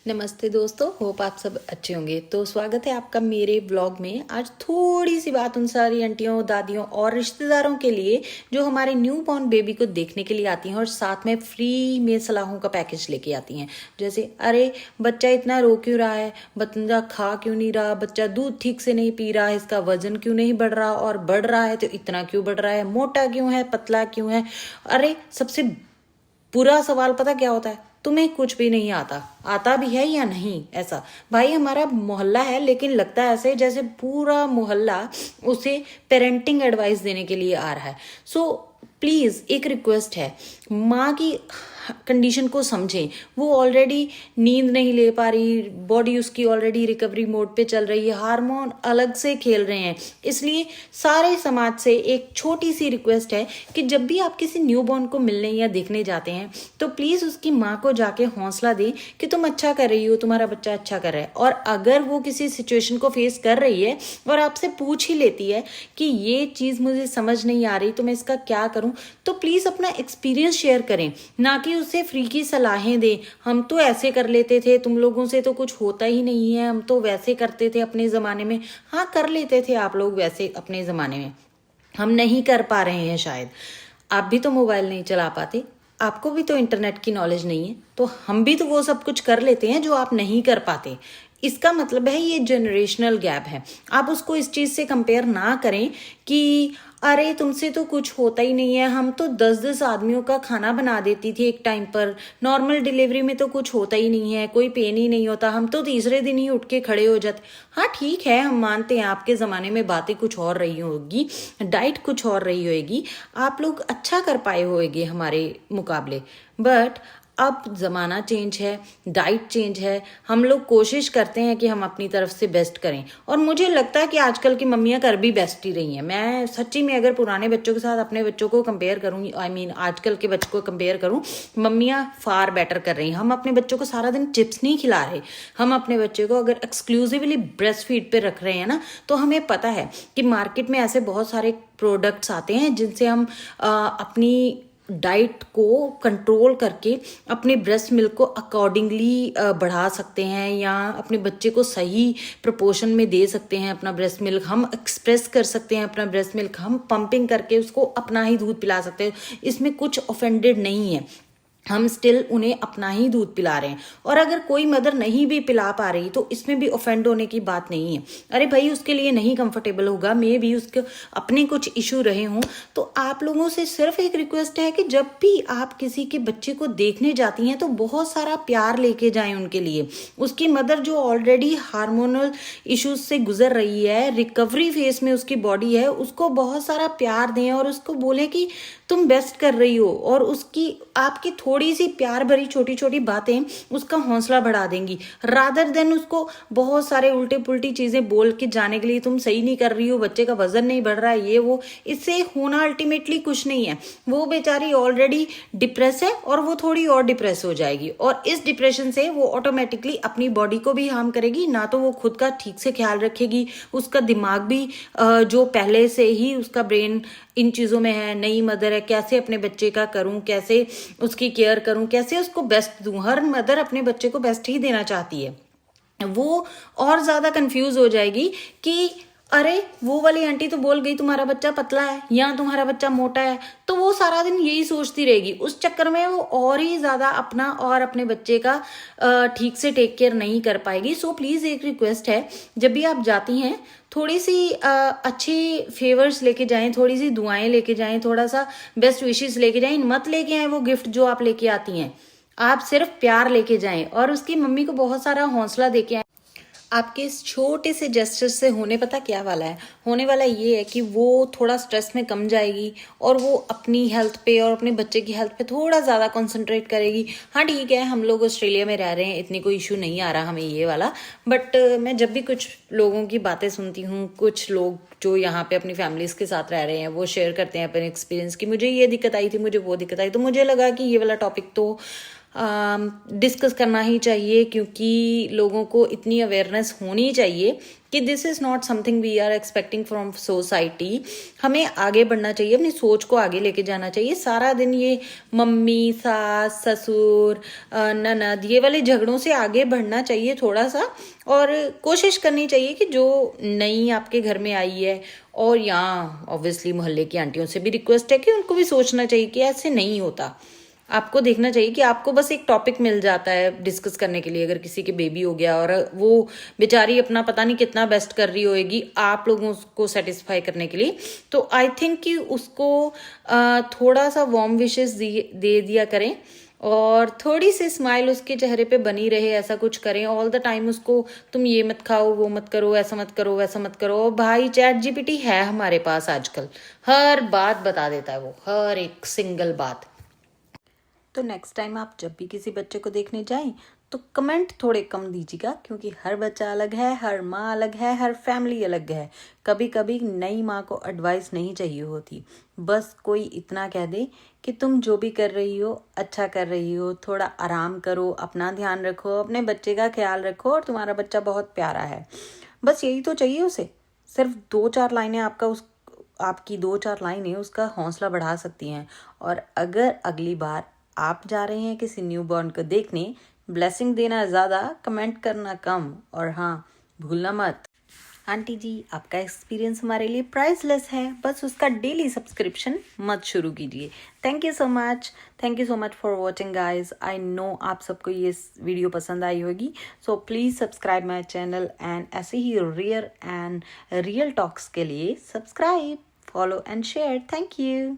नमस्ते दोस्तों, होप आप सब अच्छे होंगे। तो स्वागत है आपका मेरे व्लॉग में। आज थोड़ी सी बात उन सारी आंटियों, दादियों और रिश्तेदारों के लिए जो हमारे न्यू बॉर्न बेबी को देखने के लिए आती हैं और साथ में फ्री में सलाहों का पैकेज लेके आती हैं। जैसे अरे बच्चा इतना रो क्यों रहा है, बच्चा खा क्यों नहीं रहा, बच्चा दूध ठीक से नहीं पी रहा, इसका वजन क्यों नहीं बढ़ रहा, और बढ़ रहा है तो इतना क्यों बढ़ रहा है, मोटा क्यों है, पतला क्यों है। अरे सबसे बुरा सवाल पता क्या होता है, तुम्हें कुछ भी नहीं आता, आता भी है या नहीं। ऐसा भाई हमारा मोहल्ला है, लेकिन लगता है ऐसे जैसे पूरा मोहल्ला उसे पेरेंटिंग एडवाइस देने के लिए आ रहा है। सो प्लीज एक रिक्वेस्ट है, माँ की कंडीशन को समझें। वो ऑलरेडी नींद नहीं ले पा रही, बॉडी उसकी ऑलरेडी रिकवरी मोड पे चल रही है, हार्मोन अलग से खेल रहे हैं। इसलिए सारे समाज से एक छोटी सी रिक्वेस्ट है कि जब भी आप किसी न्यूबॉर्न को मिलने या देखने जाते हैं तो प्लीज उसकी माँ को जाके हौसला दें कि तुम अच्छा कर रही हो, तुम्हारा बच्चा अच्छा कर रहा है। और अगर वो किसी सिचुएशन को फेस कर रही है और आपसे पूछ ही लेती है कि ये चीज मुझे समझ नहीं आ रही तो मैं इसका क्या करूं, तो प्लीज अपना एक्सपीरियंस शेयर करें, ना कि उसे फ्री की सलाहें दें। हम तो ऐसे कर लेते थे, तुम लोगों से तो कुछ होता ही नहीं है, हम तो वैसे करते थे अपने ज़माने में। हाँ, कर लेते थे आप लोग वैसे अपने ज़माने में, हम नहीं कर पा रहे हैं शायद। आप भी तो मोबाइल नहीं चला पाते, आपको भी तो इंटरनेट की नॉलेज नहीं है, तो हम भी तो वो सब कुछ कर लेते हैं जो आप नहीं कर पाते। इसका मतलब है ये जनरेशनल गैप है। आप उसको इस चीज़ से कंपेयर ना करें कि अरे तुमसे तो कुछ होता ही नहीं है, हम तो 10-10 आदमियों का खाना बना देती थी एक टाइम पर, नॉर्मल डिलीवरी में तो कुछ होता ही नहीं है, कोई पेन ही नहीं होता, हम तो तीसरे दिन ही उठ के खड़े हो जाते। हाँ ठीक है, हम मानते हैं आपके ज़माने में बातें कुछ और रही होगी, डाइट कुछ और रही होगी, आप लोग अच्छा कर पाए होंगे हमारे मुकाबले। बट अब ज़माना चेंज है, डाइट चेंज है, हम लोग कोशिश करते हैं कि हम अपनी तरफ से बेस्ट करें। और मुझे लगता है कि आजकल की मम्मियाँ कर भी बेस्ट ही रही हैं। मैं सच्ची में अगर पुराने बच्चों के साथ अपने बच्चों को कंपेयर करूँ, आजकल के बच्चों को कंपेयर करूँ, मम्मियाँ फार बेटर कर रही हैं। हम अपने बच्चों को सारा दिन चिप्स नहीं खिला रहे, हम अपने बच्चे को अगर एक्सक्लूसिवली ब्रेस्ट फीड पे रख रहे हैं ना, तो हमें पता है कि मार्केट में ऐसे बहुत सारे प्रोडक्ट्स आते हैं जिनसे हम अपनी डाइट को कंट्रोल करके अपने ब्रेस्ट मिल्क को अकॉर्डिंगली बढ़ा सकते हैं, या अपने बच्चे को सही प्रोपोर्शन में दे सकते हैं। अपना ब्रेस्ट मिल्क हम एक्सप्रेस कर सकते हैं, अपना ब्रेस्ट मिल्क हम पंपिंग करके उसको अपना ही दूध पिला सकते हैं। इसमें कुछ ऑफेंडेड नहीं है, हम स्टिल उन्हें अपना ही दूध पिला रहे हैं। और अगर कोई मदर नहीं भी पिला पा रही तो इसमें भी ऑफेंड होने की बात नहीं है। अरे भाई उसके लिए नहीं कंफर्टेबल होगा, मे भी उसके अपने कुछ इशू रहे हों, तो आप लोगों से सिर्फ एक रिक्वेस्ट है कि जब भी आप किसी के बच्चे को देखने जाती हैं तो बहुत सारा प्यार लेके जाएं उनके लिए। उसकी मदर जो ऑलरेडी हार्मोनल इश्यूज से गुजर रही है, रिकवरी फेज में उसकी बॉडी है, उसको बहुत सारा प्यार दें और उसको बोले कि तुम बेस्ट कर रही हो। और उसकी आपकी थोड़ी सी प्यार भरी छोटी छोटी बातें उसका हौसला बढ़ा देंगी, रादर देन उसको बहुत सारे उल्टे पुल्टी चीजें बोल के जाने के लिए तुम सही नहीं कर रही हो, बच्चे का वजन नहीं बढ़ रहा है, ये वो। इससे होना अल्टीमेटली कुछ नहीं है। वो बेचारी ऑलरेडी डिप्रेस है और वो थोड़ी और डिप्रेस हो जाएगी, और इस डिप्रेशन से वो ऑटोमेटिकली अपनी बॉडी को भी हार्म करेगी। ना तो वो खुद का ठीक से ख्याल रखेगी, उसका दिमाग भी जो पहले से ही उसका ब्रेन इन चीज़ों में है, नई मदर है, कैसे अपने बच्चे का करूं, कैसे उसकी केयर करूं, कैसे उसको बेस्ट दूं। हर मदर अपने बच्चे को बेस्ट ही देना चाहती है। वो और ज़्यादा कंफ्यूज हो जाएगी कि अरे वो वाली आंटी तो बोल गई तुम्हारा बच्चा पतला है या तुम्हारा बच्चा मोटा है, तो वो सारा दिन यही सोचती रहेगी। उस चक्कर में वो और ही ज़्यादा अपना और अपने बच्चे का ठीक से टेक केयर नहीं कर पाएगी। सो प्लीज़ एक रिक्वेस्ट है, जब भी आप जाती हैं थोड़ी सी अच्छी फेवर्स लेके जाएं, थोड़ी सी दुआएं लेके जाएं, थोड़ा सा बेस्ट विशेस लेके जाएं। मत लेके आए वो गिफ्ट जो आप लेके आती हैं, आप सिर्फ प्यार लेके जाएं और उसकी मम्मी को बहुत सारा हौसला देके आए। आपके इस छोटे से जेस्चर से होने पता क्या वाला है, होने वाला ये है कि वो थोड़ा स्ट्रेस में कम जाएगी और वो अपनी हेल्थ पे और अपने बच्चे की हेल्थ पे थोड़ा ज़्यादा कंसंट्रेट करेगी। हाँ ठीक है, हम लोग ऑस्ट्रेलिया में रह रहे हैं, इतनी कोई इशू नहीं आ रहा हमें ये वाला। बट मैं जब भी कुछ लोगों की बातें सुनती हूँ, कुछ लोग जो यहाँ पे अपनी फैमिलीज के साथ रह रहे हैं वो शेयर करते हैं अपने एक्सपीरियंस की, मुझे ये दिक्कत आई थी, मुझे वो दिक्कत आई, तो मुझे लगा कि ये वाला टॉपिक तो डिस्कस करना ही चाहिए, क्योंकि लोगों को इतनी अवेयरनेस होनी चाहिए कि this is not something we are expecting from society. हमें आगे बढ़ना चाहिए, अपनी सोच को आगे लेके जाना चाहिए। सारा दिन ये मम्मी, सास, ससुर, ननद, ये वाले झगड़ों से आगे बढ़ना चाहिए थोड़ा सा, और कोशिश करनी चाहिए कि जो नई आपके घर में आई है, और यहाँ ऑब्वियसली मोहल्ले की आंटियों से भी रिक्वेस्ट है कि उनको भी सोचना चाहिए कि ऐसे नहीं होता। आपको देखना चाहिए कि आपको बस एक टॉपिक मिल जाता है डिस्कस करने के लिए, अगर किसी के बेबी हो गया और वो बेचारी अपना पता नहीं कितना बेस्ट कर रही होएगी आप लोगों को सेटिस्फाई करने के लिए, तो आई थिंक कि उसको थोड़ा सा वार्म विशेस दे दिया करें, और थोड़ी सी स्माइल उसके चेहरे पे बनी रहे, ऐसा कुछ करें। ऑल द टाइम उसको तुम ये मत खाओ, वो मत करो, ऐसा मत करो, वैसा मत करो। भाई चैट जीपीटी है हमारे पास आजकल, हर बात बता देता है वो, हर एक सिंगल बात। तो नेक्स्ट टाइम आप जब भी किसी बच्चे को देखने जाएं तो कमेंट थोड़े कम दीजिएगा, क्योंकि हर बच्चा अलग है, हर माँ अलग है, हर फैमिली अलग है। कभी कभी नई माँ को एडवाइस नहीं चाहिए होती, बस कोई इतना कह दे कि तुम जो भी कर रही हो अच्छा कर रही हो, थोड़ा आराम करो, अपना ध्यान रखो, अपने बच्चे का ख्याल रखो, और तुम्हारा बच्चा बहुत प्यारा है। बस यही तो चाहिए उसे। सिर्फ 2-4 लाइनें आपकी 2-4 लाइनें उसका हौसला बढ़ा सकती हैं। और अगर अगली बार आप जा रहे हैं किसी न्यूबॉर्न को देखने, ब्लेसिंग देना ज़्यादा, कमेंट करना कम, और हाँ, भूलना मत। आंटी जी, आपका एक्सपीरियंस हमारे लिए प्राइसलेस है, बस उसका डेली सब्सक्रिप्शन मत शुरू कीजिए। Thank you so much for watching guys. I know आप सबको ये वीडियो पसंद आई होगी, so please subscribe my channel, and ऐसे ही रियल टॉक्स के लिए subscribe, follow and share. Thank you.